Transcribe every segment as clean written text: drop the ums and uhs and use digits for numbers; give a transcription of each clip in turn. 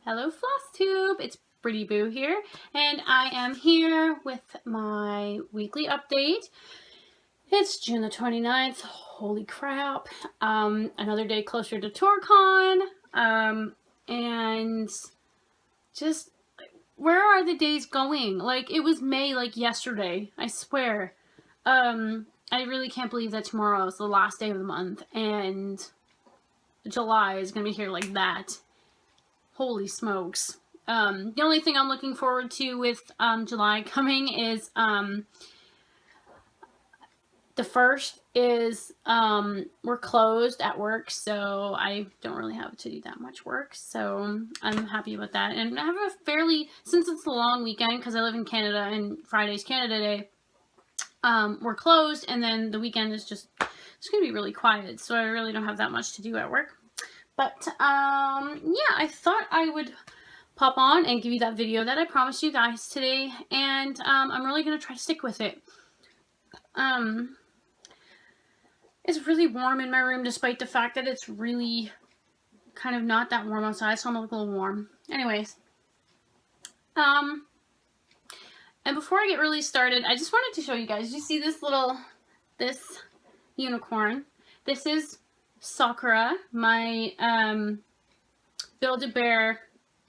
Hello Flosstube, it's Pretty Boo here, and I am here with my weekly update. It's June the 29th, holy crap, another day closer to TourCon, and just, where are the days going? Like, it was May, like, yesterday, I swear. I really can't believe that tomorrow is the last day of the month, and July is gonna be here like that. Holy smokes. The only thing I'm looking forward to with July coming is the 1st is we're closed at work, so I don't really have to do that much work, so I'm happy about that. And I have a fairly, since it's the long weekend, because I live in Canada and Friday's Canada Day, we're closed, and then the weekend is just, it's going to be really quiet, so I really don't have that much to do at work. But, yeah, I thought I would pop on and give you that video that I promised you guys today, and, I'm really going to try to stick with it. It's really warm in my room, despite the fact that it's really kind of not that warm outside, so I'm a little warm. Anyways, and before I get really started, I just wanted to show you guys, you see this unicorn? This is Sakura, my Build-A-Bear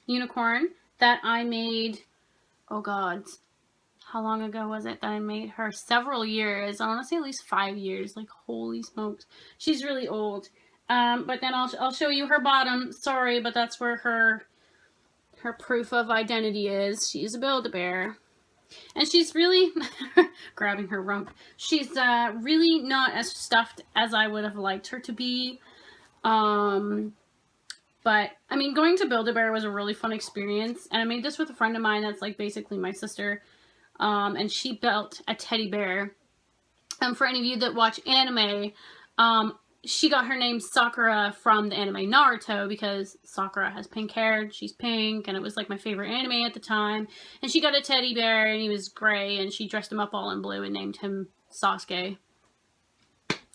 unicorn that I made, oh god, how long ago was it that I made her? Several years. I want to say at least 5 years. Like, holy smokes. She's really old. But then I'll show you her bottom. Sorry, but that's where her proof of identity is. She's a Build-A-Bear. And she's really, grabbing her rump, she's really not as stuffed as I would have liked her to be. But, I mean, going to Build-A-Bear was a really fun experience. And I made this with a friend of mine that's, like, basically my sister. And she built a teddy bear. For any of you that watch anime, she got her name Sakura from the anime Naruto because Sakura has pink hair, she's pink, and it was like my favorite anime at the time. And she got a teddy bear, and he was gray, and she dressed him up all in blue and named him Sasuke.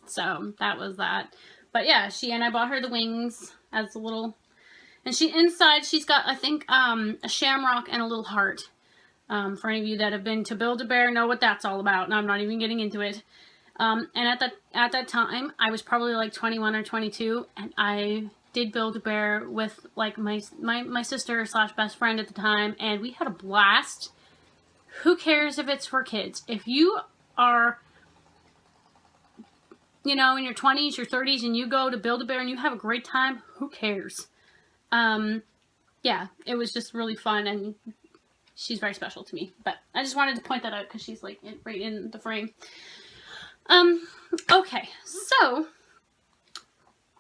So, that was that. But yeah, I bought her the wings as a little, and inside she's got, I think, a shamrock and a little heart. For any of you that have been to Build-A-Bear know what that's all about, and I'm not even getting into it. And at that time, I was probably like 21 or 22, and I did Build-A-Bear with like my sister / best friend at the time, and we had a blast. Who cares if it's for kids? If you are, you know, in your 20s, your 30s, and you go to Build-A-Bear and you have a great time, who cares? Yeah, it was just really fun, and she's very special to me. But I just wanted to point that out because she's like right in the frame. Okay, so,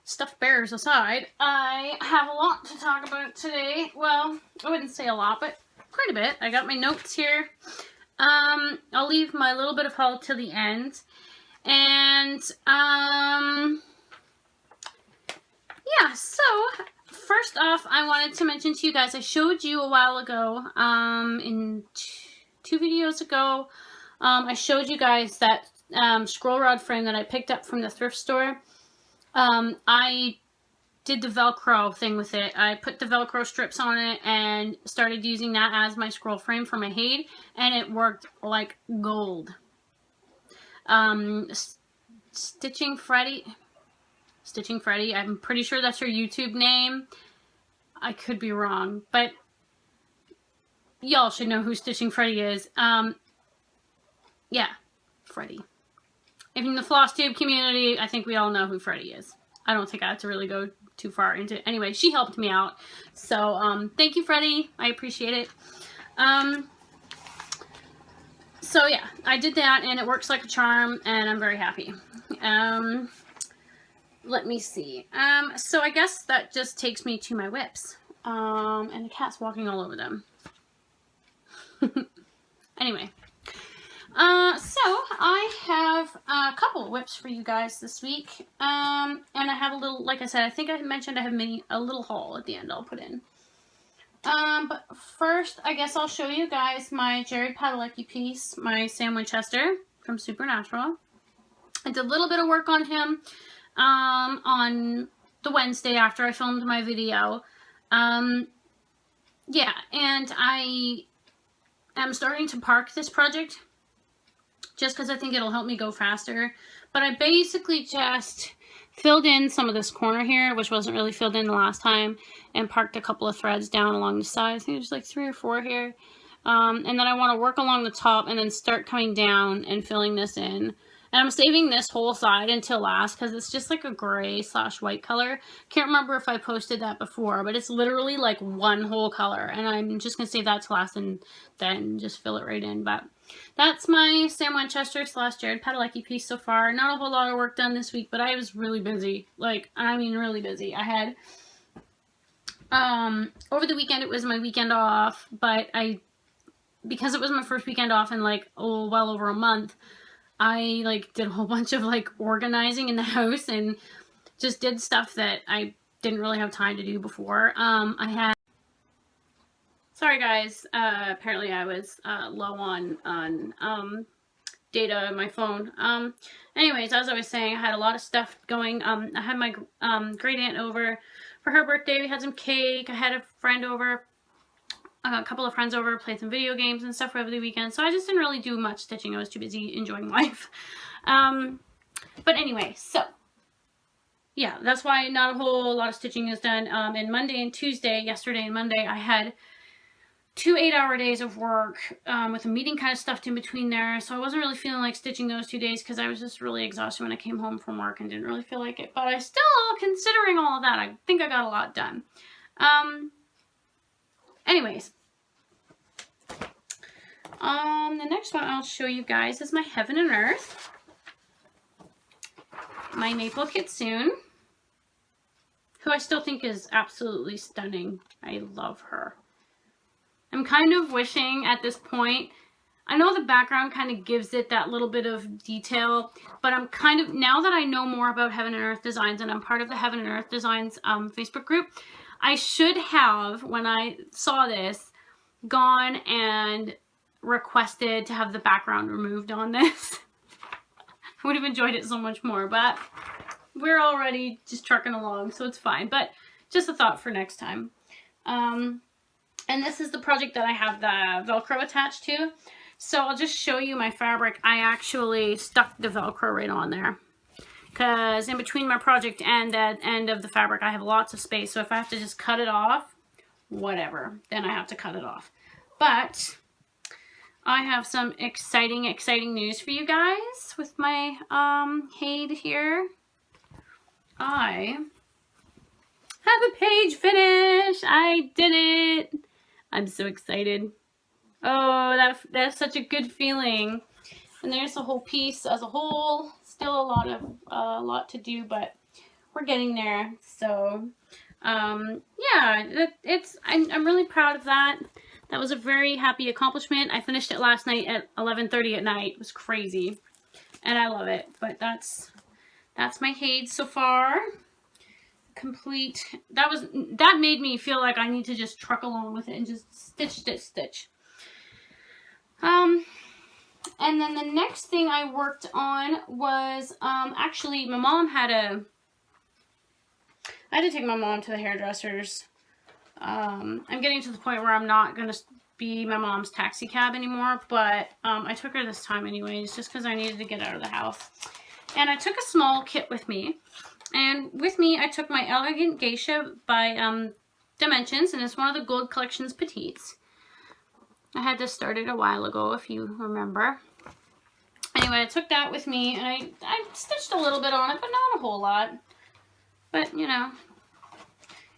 stuffed bears aside, I have a lot to talk about today. Well, I wouldn't say a lot, but quite a bit. I got my notes here. I'll leave my little bit of haul till the end. And, yeah, so, first off, I wanted to mention to you guys, I showed you a while ago, in two videos ago, I showed you guys that scroll rod frame that I picked up from the thrift store. I did the Velcro thing with it. I put the Velcro strips on it and started using that as my scroll frame for my HAED, and it worked like gold. Stitching Freddy, I'm pretty sure that's her YouTube name. I could be wrong, but y'all should know who Stitching Freddy is. Yeah, Freddy. If in the Flosstube community, I think we all know who Freddy is. I don't think I have to really go too far into it. Anyway, she helped me out. So, thank you, Freddy. I appreciate it. So, yeah, I did that, and it works like a charm, and I'm very happy. Let me see. So I guess that just takes me to my whips. And the cat's walking all over them. Anyway. So I have a couple of whips for you guys this week. And I have a little, like I said, I think I mentioned I have a little haul at the end I'll put in. But first, I guess I'll show you guys my Jared Padalecki piece, my Sam Winchester from Supernatural. I did a little bit of work on him, on the Wednesday after I filmed my video. yeah, and I am starting to park this project just because I think it'll help me go faster. But I basically just filled in some of this corner here, which wasn't really filled in the last time, and parked a couple of threads down along the side. I think there's like 3 or 4 here. And then I want to work along the top and then start coming down and filling this in. And I'm saving this whole side until last because it's just like a gray/white color. Can't remember if I posted that before, but it's literally like one whole color. And I'm just going to save that to last and then just fill it right in. But that's my Sam Winchester / Jared Padalecki piece so far. Not a whole lot of work done this week, but I was really busy. Like, I mean really busy. I had, over the weekend, it was my weekend off, but because it was my first weekend off in like, well over a month, I like did a whole bunch of like organizing in the house and just did stuff that I didn't really have time to do before. Sorry guys, apparently I was low on data on my phone. Anyways, as I was saying, I had a lot of stuff going. I had my great aunt over for her birthday. We had some cake. I had a friend over, a couple of friends over, played some video games and stuff over the weekend. So I just didn't really do much stitching. I was too busy enjoying life. But anyway, so yeah, that's why not a whole lot of stitching is done. And Monday and Tuesday, yesterday and Monday, I had 2 8-hour days of work with a meeting kind of stuffed in between there. So I wasn't really feeling like stitching those 2 days because I was just really exhausted when I came home from work and didn't really feel like it. But I still, considering all of that, I think I got a lot done. Anyways, the next one I'll show you guys is my Heaven and Earth, my Maple Kitsune, who I still think is absolutely stunning. I love her. I'm kind of wishing at this point, I know the background kind of gives it that little bit of detail, but I'm kind of, now that I know more about Heaven and Earth Designs and I'm part of the Heaven and Earth Designs Facebook group, I should have, when I saw this, gone and requested to have the background removed on this. I would have enjoyed it so much more, but we're already just trucking along, so it's fine. But just a thought for next time. And this is the project that I have the Velcro attached to. So I'll just show you my fabric. I actually stuck the Velcro right on there, because in between my project and that end of the fabric, I have lots of space. So if I have to just cut it off, whatever, then I have to cut it off. But I have some exciting news for you guys with my HAED here. I have a page finished. I did it. I'm so excited. Oh, that's such a good feeling. And there's the whole piece as a whole. Still a lot to do, but we're getting there. So yeah, I'm really proud of that. That was a very happy accomplishment. I finished it last night at 11:30 at night. It was crazy, and I love it. But that's my HAED so far. Complete. That made me feel like I need to just truck along with it and just stitch. And then the next thing I worked on was actually my mom I had to take my mom to the hairdressers. I'm getting to the point where I'm not gonna be my mom's taxi cab anymore, but I took her this time anyways, just because I needed to get out of the house. And I took a small kit with me. And with me, I took my Elegant Geisha by Dimensions, and it's one of the Gold Collection's Petites. I had this started a while ago, if you remember. Anyway, I took that with me, and I stitched a little bit on it, but not a whole lot. But, you know,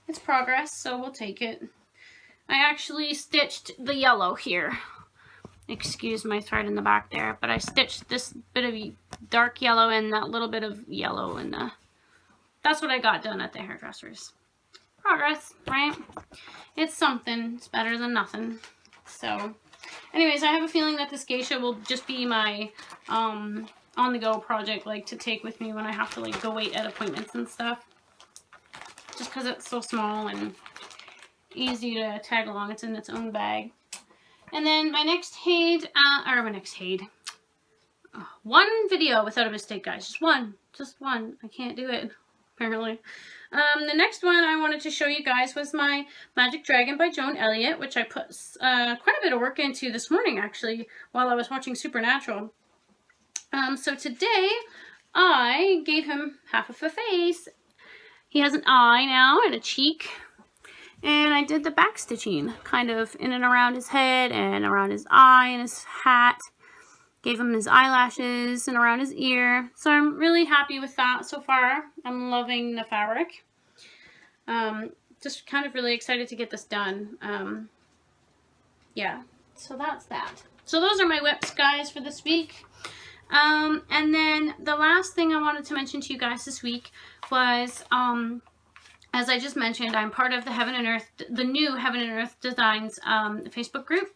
it's progress, so we'll take it. I actually stitched the yellow here. Excuse my thread in the back there, but I stitched this bit of dark yellow and that little bit of yellow in the... That's what I got done at the hairdressers. Progress, right? It's something. It's better than nothing. So, anyways, I have a feeling that this geisha will just be my on-the-go project, like, to take with me when I have to, like, go wait at appointments and stuff. Just because it's so small and easy to tag along. It's in its own bag. And then my next HAED, one video without a mistake, guys. Just one. I can't do it, apparently. The next one I wanted to show you guys was my Magic Dragon by Joan Elliott, which I put quite a bit of work into this morning, actually, while I was watching Supernatural. So today, I gave him half of a face. He has an eye now and a cheek. And I did the back stitching, kind of in and around his head and around his eye and his hat. Gave him his eyelashes and around his ear. So I'm really happy with that so far. I'm loving the fabric. Just kind of really excited to get this done. Yeah, so that's that. So those are my whips, guys, for this week. And then the last thing I wanted to mention to you guys this week was, as I just mentioned, I'm part of the Heaven and Earth, the new Heaven and Earth Designs Facebook group.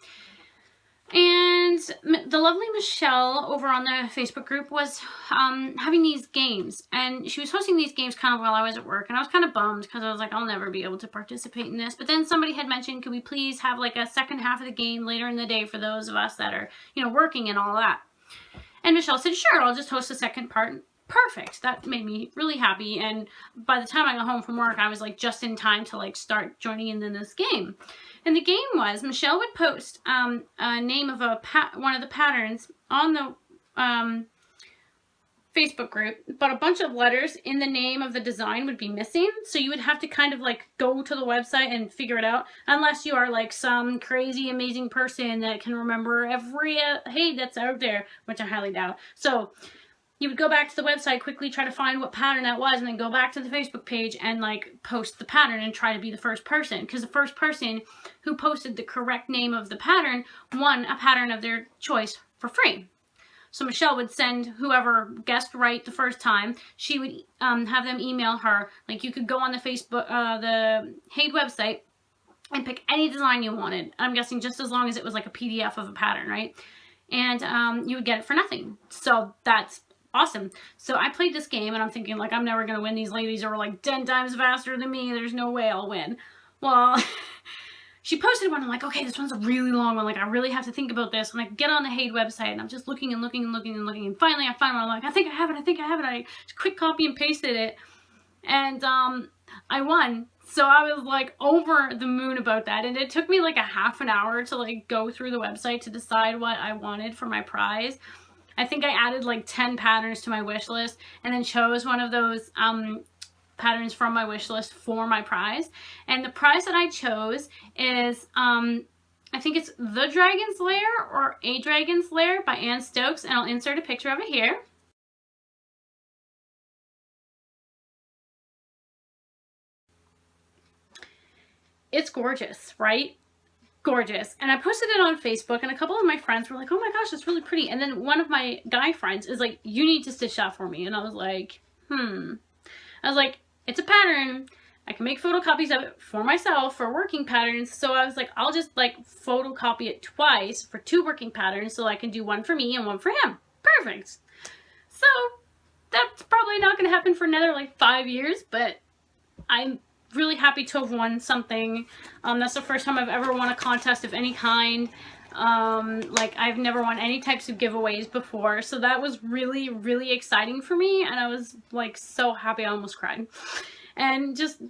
And the lovely Michelle over on the Facebook group was having these games, and she was hosting these games kind of while I was at work, and I was kind of bummed because I was like, I'll never be able to participate in this. But then somebody had mentioned, could we please have like a second half of the game later in the day for those of us that are, you know, working and all that. And Michelle said, sure, I'll just host the second part. Perfect. That made me really happy. And by the time I got home from work, I was like just in time to like start joining in this game. And the game was, Michelle would post a name of one of the patterns on the Facebook group, but a bunch of letters in the name of the design would be missing. So you would have to kind of like go to the website and figure it out, unless you are like some crazy amazing person that can remember every HAED that's out there, which I highly doubt. So you would go back to the website, quickly try to find what pattern that was, and then go back to the Facebook page and like post the pattern and try to be the first person. Because the first person who posted the correct name of the pattern won a pattern of their choice for free. So Michelle would send whoever guessed right the first time, she would have them email her. Like you could go on the Facebook, the HAED website and pick any design you wanted. I'm guessing just as long as it was like a PDF of a pattern, right? And you would get it for nothing. So that's awesome. So I played this game and I'm thinking like, I'm never going to win. These ladies are like 10 times faster than me. There's no way I'll win. Well, she posted one. I'm like, okay, this one's a really long one. Like I really have to think about this. And I get on the HAED website and I'm just looking and looking and looking and looking. And finally I find one. I'm like, I think I have it. I think I have it. I just quick copy and pasted it. And I won. So I was like over the moon about that. And it took me like a half an hour to like go through the website to decide what I wanted for my prize. I think I added like 10 patterns to my wish list and then chose one of those patterns from my wish list for my prize. And the prize that I chose is, I think it's The Dragon's Lair or A Dragon's Lair by Anne Stokes, and I'll insert a picture of it here. It's gorgeous, right? Gorgeous. And I posted it on Facebook and a couple of my friends were like, oh my gosh, that's really pretty. And then one of my guy friends is like, you need to stitch that for me. And I was like, I was like, it's a pattern. I can make photocopies of it for myself for working patterns. So I was like, I'll just like photocopy it twice for 2 working patterns so I can do one for me and one for him. Perfect. So that's probably not going to happen for another like 5 years, but I'm really happy to have won something. That's the first time I've ever won a contest of any kind. Like I've never won any types of giveaways before, so that was really, really exciting for me, and I was like so happy I almost cried. And just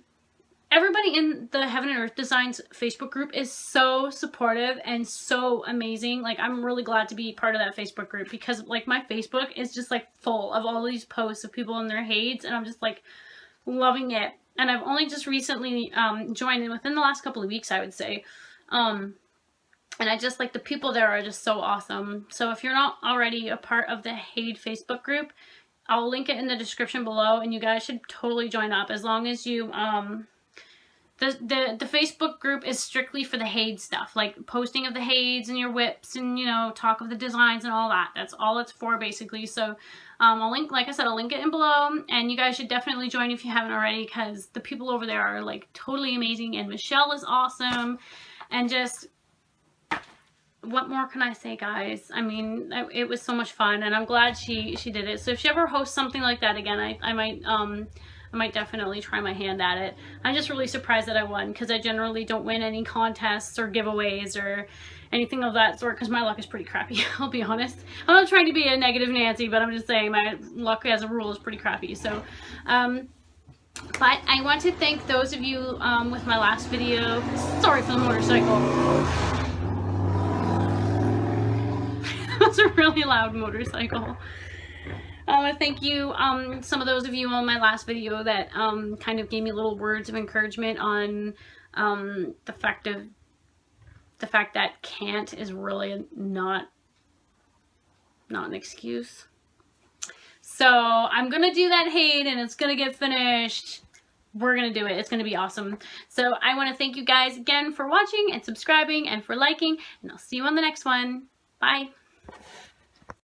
everybody in the Heaven and Earth Designs Facebook group is so supportive and so amazing. Like I'm really glad to be part of that Facebook group, because like my Facebook is just like full of all these posts of people in their HAEDs, and I'm just like loving it. And I've only just recently joined in within the last couple of weeks, I would say. And I just like the people there are just so awesome. So if you're not already a part of the HAED Facebook group, I'll link it in the description below, and you guys should totally join up, as long as you the Facebook group is strictly for the HAED stuff, like posting of the HAEDs and your whips and, you know, talk of the designs and all that. That's all it's for basically. So I'll link, like I said, I'll link it in below, and you guys should definitely join if you haven't already, because the people over there are like totally amazing, and Michelle is awesome, and just what more can I say, guys? I mean, it was so much fun, and I'm glad she did it. So if she ever hosts something like that again, I might definitely try my hand at it. I'm just really surprised that I won, because I generally don't win any contests or giveaways or anything of that sort, because my luck is pretty crappy. I'll be honest. I'm not trying to be a negative Nancy, but I'm just saying my luck as a rule is pretty crappy. So But I want to thank those of you with my last video. Sorry for the motorcycle. That was a really loud motorcycle. Thank you, some of those of you on my last video that kind of gave me little words of encouragement on the fact that can't is really not an excuse. So I'm gonna do that HAED and it's gonna get finished. We're gonna do it. It's gonna be awesome. So I want to thank you guys again for watching and subscribing and for liking, and I'll see you on the next one. Bye.